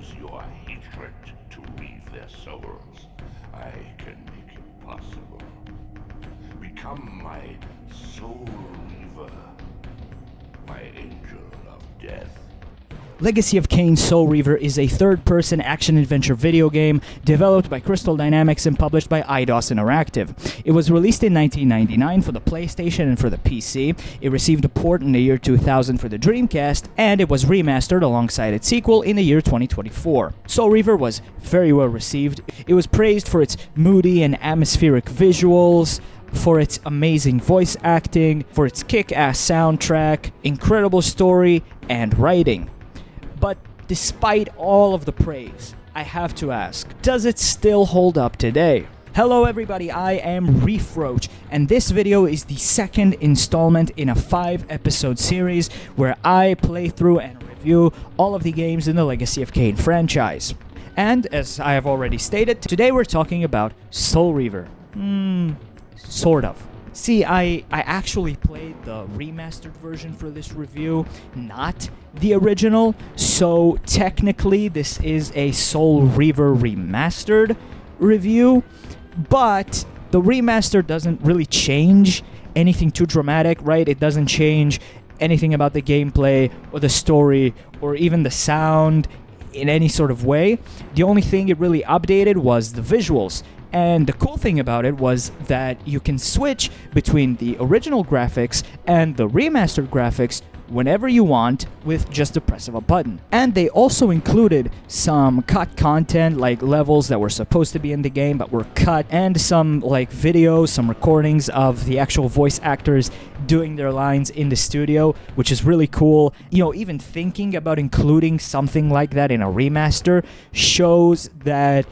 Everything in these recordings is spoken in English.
use your hatred to reave their souls, I can make it possible. Become my soul reaver, my angel of death. Legacy of Kain Soul Reaver is a third-person action-adventure video game developed by Crystal Dynamics and published by Eidos Interactive. It was released in 1999 for the PlayStation and for the PC. It received a port in the year 2000 for the Dreamcast, and it was remastered alongside its sequel in the year 2024. Soul Reaver was very well received. It was praised for its moody and atmospheric visuals, for its amazing voice acting, for its kick-ass soundtrack, incredible story, and writing. But despite all of the praise, I have to ask, does it still hold up today? Hello everybody, I am Reaver, and this video is the second installment in a 5-episode series where I play through and review all of the games in the Legacy of Kain franchise. And as I have already stated, today we're talking about Soul Reaver. Sort of. See, I actually played the remastered version for this review, not the original, so technically this is a Soul Reaver remastered review, but the remaster doesn't really change anything too dramatic, right? It doesn't change anything about the gameplay or the story or even the sound in any sort of way. The only thing it really updated was the visuals. And the cool thing about it was that you can switch between the original graphics and the remastered graphics whenever you want with just the press of a button. And they also included some cut content, like levels that were supposed to be in the game but were cut, and some like videos, some recordings of the actual voice actors doing their lines in the studio, which is really cool. You know, even thinking about including something like that in a remaster shows that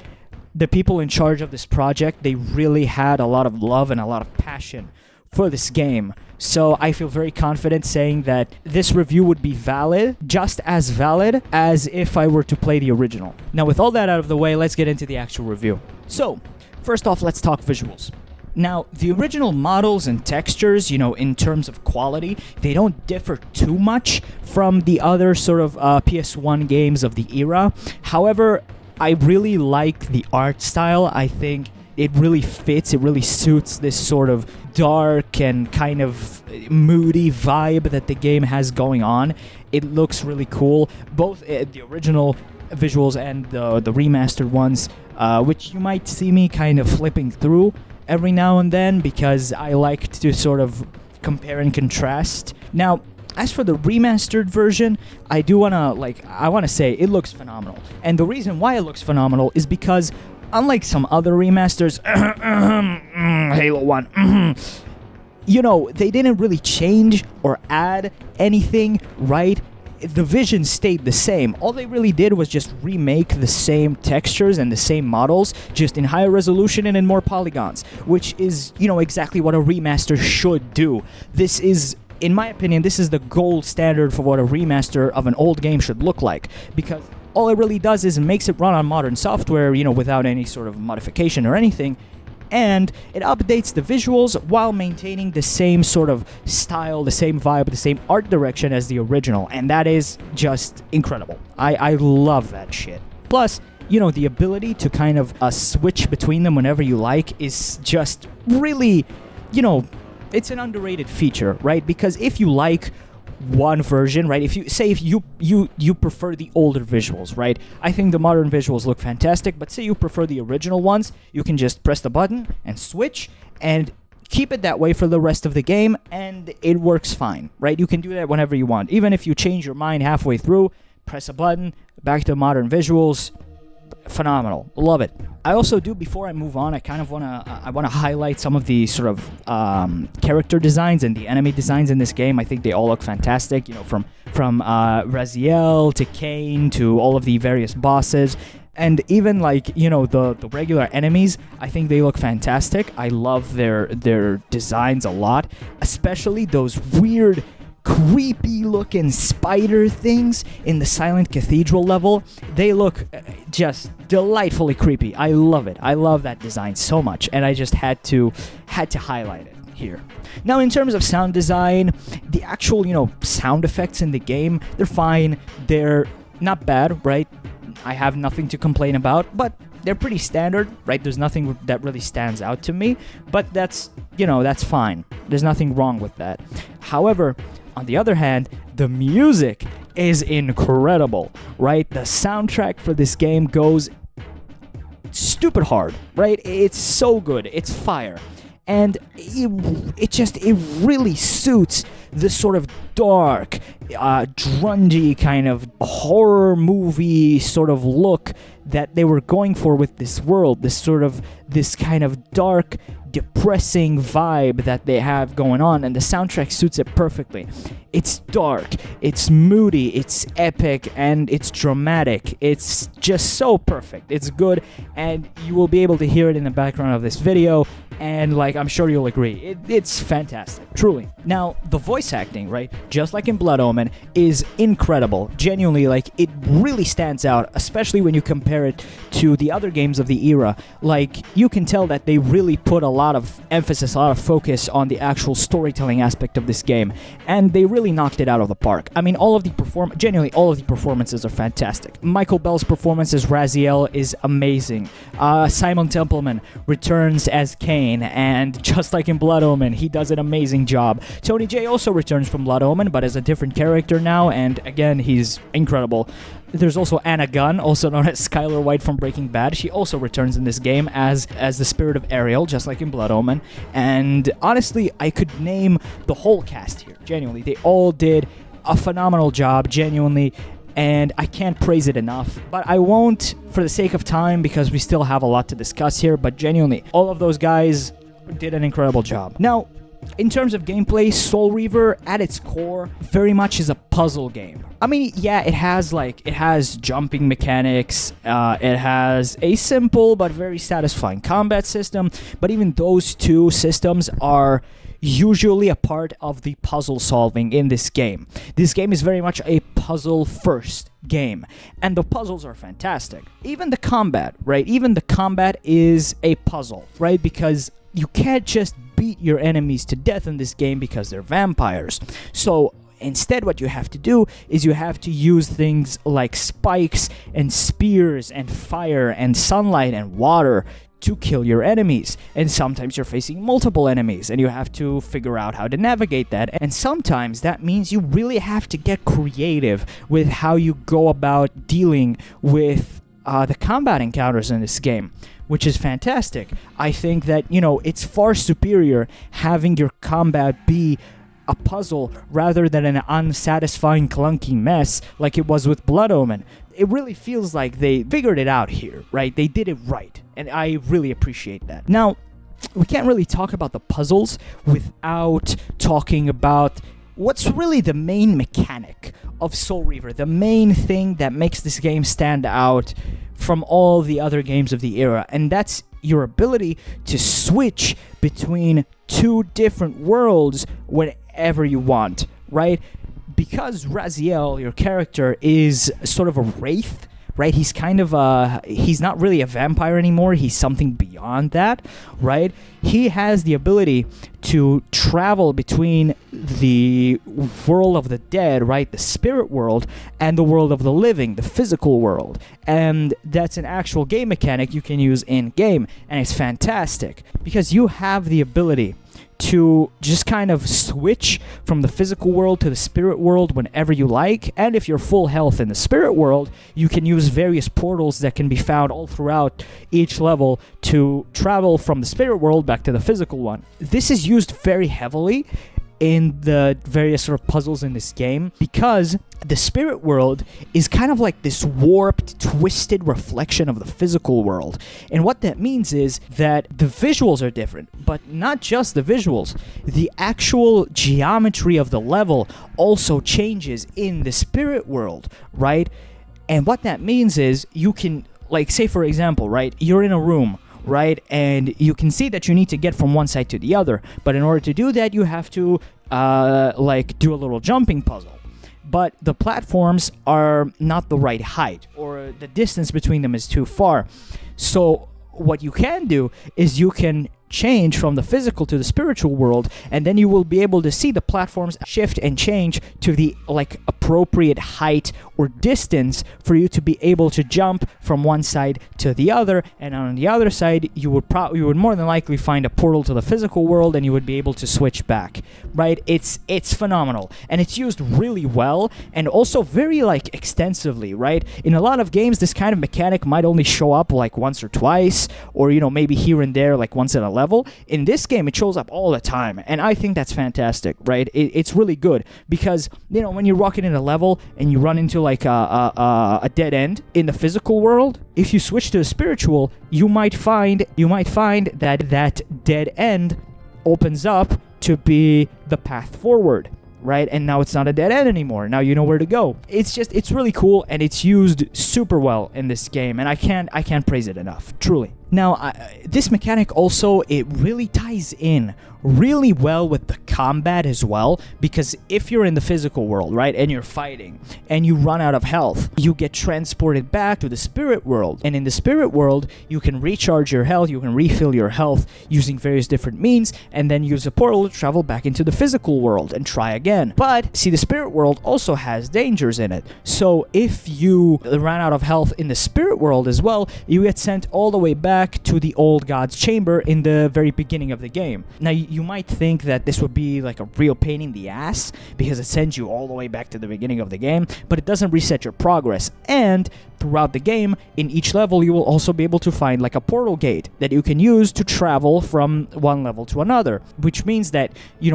the people in charge of this project, they really had a lot of love and a lot of passion for this game. So I feel very confident saying that this review would be valid, just as valid as if I were to play the original. Now with all that out of the way, let's get into the actual review. So, first off, let's talk visuals. Now, the original models and textures, you know, in terms of quality, they don't differ too much from the other sort of PS1 games of the era. However, I really like the art style. I think it really fits, it really suits this sort of dark and kind of moody vibe that the game has going on. It looks really cool, both the original visuals and the remastered ones, which you might see me kind of flipping through every now and then because I like to sort of compare and contrast. Now, as for the remastered version, I want to say it looks phenomenal. And the reason why it looks phenomenal is because, unlike some other remasters, Halo 1, you know, they didn't really change or add anything, right? The vision stayed the same. All they really did was just remake the same textures and the same models, just in higher resolution and in more polygons, which is, you know, exactly what a remaster should do. This is, in my opinion, this is the gold standard for what a remaster of an old game should look like, because all it really does is it makes it run on modern software, you know, without any sort of modification or anything, and it updates the visuals while maintaining the same sort of style, the same vibe, the same art direction as the original, and that is just incredible. I love that shit. Plus, you know, the ability to kind of switch between them whenever you like is just really, you know, it's an underrated feature, right? Because if you like one version, right, if you prefer the older visuals, right? I think the modern visuals look fantastic, but say you prefer the original ones, you can just press the button and switch and keep it that way for the rest of the game, and it works fine, right? You can do that whenever you want. Even if you change your mind halfway through, press a button, back to modern visuals. Phenomenal. Love it. I also do, before I move on, I want to highlight some of the sort of character designs and the enemy designs in this game. I think they all look fantastic, you know, from Raziel to Kain to all of the various bosses, and even, like, you know, the regular enemies. I think they look fantastic. I love their designs a lot, especially those weird, creepy looking spider things in the Silent Cathedral level. They look just delightfully creepy. I love it. I love that design so much, and I just had to highlight it here. Now, in terms of sound design, the actual, you know, sound effects in the game, they're fine. They're not bad, right? I have nothing to complain about, but they're pretty standard, right? There's nothing that really stands out to me, but that's fine. There's nothing wrong with that. However, on the other hand, the music is incredible, right? The soundtrack for this game goes stupid hard, right? It's so good. It's fire. And it really suits this sort of dark, grungy kind of horror movie sort of look that they were going for with this world. This kind of dark, depressing vibe that they have going on, and the soundtrack suits it perfectly. It's dark, it's moody, it's epic, and it's dramatic. It's just so perfect. It's good, and you will be able to hear it in the background of this video, and I'm sure you'll agree. It's fantastic, truly. Now, the voice acting, right, just like in Blood Omen, is incredible. Genuinely, it really stands out, especially when you compare it to the other games of the era. You can tell that they really put a lot of emphasis, a lot of focus on the actual storytelling aspect of this game, and they really knocked it out of the park. I mean, genuinely, all of the performances are fantastic. Michael Bell's performance as Raziel is amazing. Simon Templeman returns as Kain, and just like in Blood Omen, he does an amazing job. Tony Jay also returns from Blood Omen, but as a different character now, and again, he's incredible. There's also Anna Gunn, also known as Skylar White from Breaking Bad. She also returns in this game as the spirit of Ariel, just like in Blood Omen. And honestly, I could name the whole cast here. Genuinely, they all did a phenomenal job, genuinely, and I can't praise it enough. But I won't, for the sake of time, because we still have a lot to discuss here, but genuinely, all of those guys did an incredible job. Now, in terms of gameplay, Soul Reaver, at its core, very much is a puzzle game. I mean, yeah, it has jumping mechanics, it has a simple but very satisfying combat system, but even those two systems are usually a part of the puzzle solving in this game. This game is very much a puzzle-first game, and the puzzles are fantastic. Even the combat, right? Even the combat is a puzzle, right? Because you can't just beat your enemies to death in this game because they're vampires. So instead, what you have to do is you have to use things like spikes and spears and fire and sunlight and water to kill your enemies. And sometimes you're facing multiple enemies and you have to figure out how to navigate that. And sometimes that means you really have to get creative with how you go about dealing with the combat encounters in this game, which is fantastic. I think that, it's far superior having your combat be a puzzle rather than an unsatisfying, clunky mess like it was with Blood Omen. It really feels like they figured it out here, right? They did it right, and I really appreciate that. Now, we can't really talk about the puzzles without talking about what's really the main mechanic of Soul Reaver, the main thing that makes this game stand out from all the other games of the era, and that's your ability to switch between two different worlds whenever you want, right? Because Raziel, your character, is sort of a wraith, right? He's he's not really a vampire anymore. He's something beyond that, right? He has the ability to travel between the world of the dead, right? The spirit world, and the world of the living, the physical world. And that's an actual game mechanic you can use in-game, and it's fantastic because you have the ability to just kind of switch from the physical world to the spirit world whenever you like, and if you're full health in the spirit world, you can use various portals that can be found all throughout each level to travel from the spirit world back to the physical one. This is used very heavily in the various sort of puzzles in this game because the spirit world is kind of like this warped, twisted reflection of the physical world. And what that means is that the visuals are different, but not just the visuals. The actual geometry of the level also changes in the spirit world, right? And what that means is you can, say for example, right, you're in a room, right? And you can see that you need to get from one side to the other. But in order to do that, you have to, do a little jumping puzzle. But the platforms are not the right height, or the distance between them is too far. So what you can do is you can change from the physical to the spiritual world, and then you will be able to see the platforms shift and change to the like appropriate height or distance for you to be able to jump from one side to the other. And on the other side, you would more than likely find a portal to the physical world, and you would be able to switch back. Right? It's phenomenal, and it's used really well, and also very like extensively. Right? In a lot of games, this kind of mechanic might only show up like once or twice, or maybe here and there, like once in a level. In this game, it shows up all the time, and I think that's fantastic. Right? It's really good because when you're walking in a level and you run into like a dead end in the physical world, if you switch to the spiritual, you might find that dead end opens up to be the path forward. Right? And now it's not a dead end anymore. Now you know where to go. It's really cool, and it's used super well in this game, and I can't praise it enough, truly. Now, this mechanic also, it really ties in really well with the combat as well, because if you're in the physical world, right, and you're fighting, and you run out of health, you get transported back to the spirit world. And in the spirit world, you can recharge your health, you can refill your health using various different means, and then use a portal to travel back into the physical world and try again. But, see, the spirit world also has dangers in it. So if you run out of health in the spirit world as well, you get sent all the way back to the old god's chamber in the very beginning of the game. Now, you might think that this would be like a real pain in the ass because it sends you all the way back to the beginning of the game, but it doesn't reset your progress. And throughout the game, in each level, you will also be able to find like a portal gate that you can use to travel from one level to another, which means that,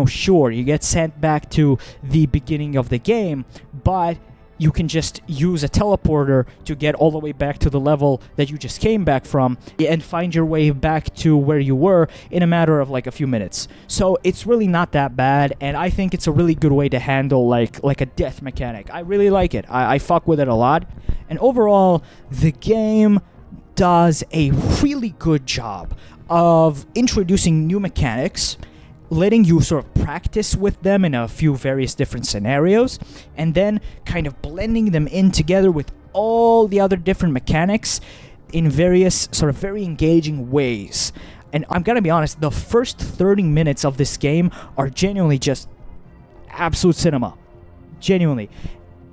sure, you get sent back to the beginning of the game, but you can just use a teleporter to get all the way back to the level that you just came back from and find your way back to where you were in a matter of like a few minutes. So it's really not that bad, and I think it's a really good way to handle like a death mechanic. I really like it. I fuck with it a lot. And overall, the game does a really good job of introducing new mechanics, letting you sort of practice with them in a few various different scenarios, and then kind of blending them in together with all the other different mechanics in various sort of very engaging ways. And I'm gonna be honest, the first 30 minutes of this game are genuinely just absolute cinema. Genuinely.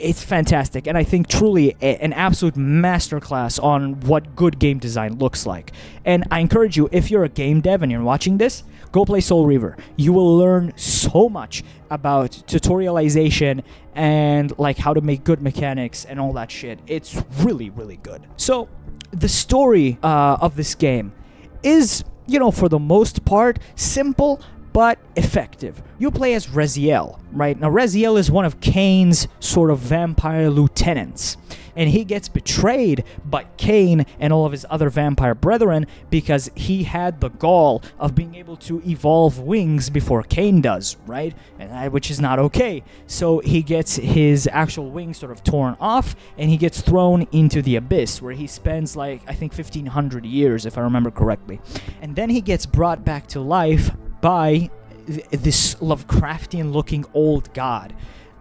It's fantastic, and I think truly an absolute masterclass on what good game design looks like. And I encourage you, if you're a game dev and you're watching this, go play Soul Reaver. You will learn so much about tutorialization and like how to make good mechanics and all that shit. It's really, really good. So the story of this game is, for the most part, simple but effective. You play as Raziel, right? Now, Raziel is one of Kain's sort of vampire lieutenants, and he gets betrayed by Kain and all of his other vampire brethren because he had the gall of being able to evolve wings before Kain does, right? And which is not okay. So he gets his actual wings sort of torn off, and he gets thrown into the abyss, where he spends like, I think 1,500 years, if I remember correctly. And then he gets brought back to life by this Lovecraftian-looking old god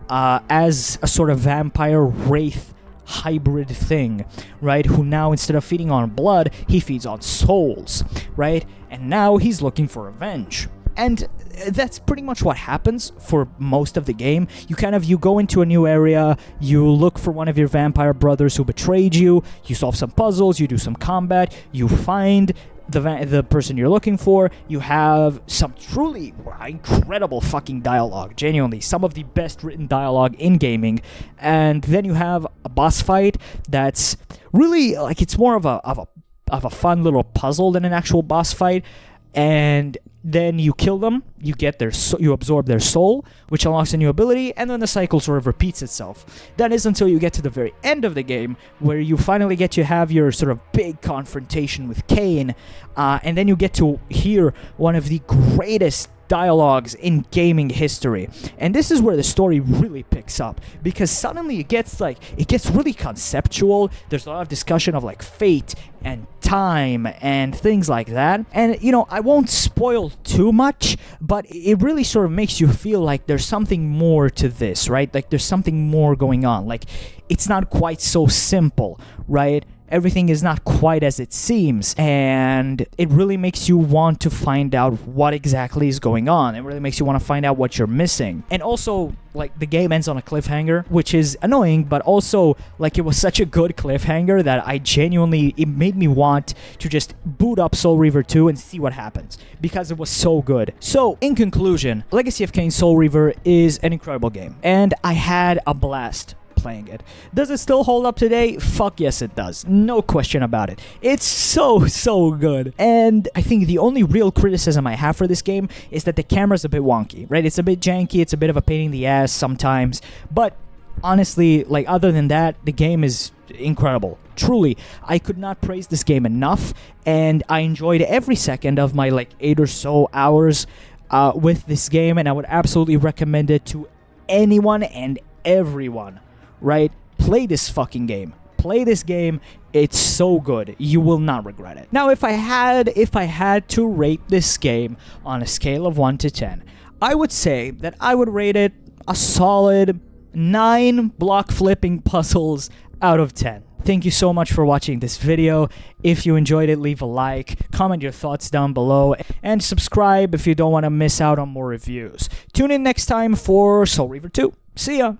as a sort of vampire wraith hybrid thing, right? Who now, instead of feeding on blood, he feeds on souls, right? And now he's looking for revenge. And that's pretty much what happens for most of the game. You go into a new area, you look for one of your vampire brothers who betrayed you, you solve some puzzles, you do some combat, you find the person you're looking for, you have some truly incredible fucking dialogue, genuinely some of the best written dialogue in gaming, and then you have a boss fight that's really like, it's more of a fun little puzzle than an actual boss fight. And then you kill them, you absorb their soul, which unlocks a new ability, and then the cycle sort of repeats itself. That is until you get to the very end of the game, where you finally get to have your sort of big confrontation with Kain, and then you get to hear one of the greatest dialogues in gaming history. And this is where the story really picks up, because suddenly it gets really conceptual. There's a lot of discussion of like fate and time and things like that. And I won't spoil too much, but it really sort of makes you feel like there's something more to this, right? Like there's something more going on. Like it's not quite so simple, right? Everything is not quite as it seems, and it really makes you want to find out what exactly is going on. It really makes you want to find out what you're missing. And also, like, the game ends on a cliffhanger, which is annoying, but also, like, it was such a good cliffhanger that it made me want to just boot up Soul Reaver 2 and see what happens, because it was so good. So, in conclusion, Legacy of Kain Soul Reaver is an incredible game, and I had a blast playing it. Does it still hold up today? Fuck yes, it does. No question about it. It's so good. And I think the only real criticism I have for this game is that the camera's a bit wonky, right? It's a bit janky, it's a bit of a pain in the ass sometimes, but honestly, like, other than that, the game is incredible. Truly, I could not praise this game enough, and I enjoyed every second of my, like, 8 or so hours with this game, and I would absolutely recommend it to anyone and everyone. Right? Play this fucking game. Play this game. It's so good. You will not regret it. Now, if I had to rate this game on a scale of 1 to 10, I would say that I would rate it a solid 9 block flipping puzzles out of 10. Thank you so much for watching this video. If you enjoyed it, leave a like, comment your thoughts down below, and subscribe if you don't want to miss out on more reviews. Tune in next time for Soul Reaver 2. See ya!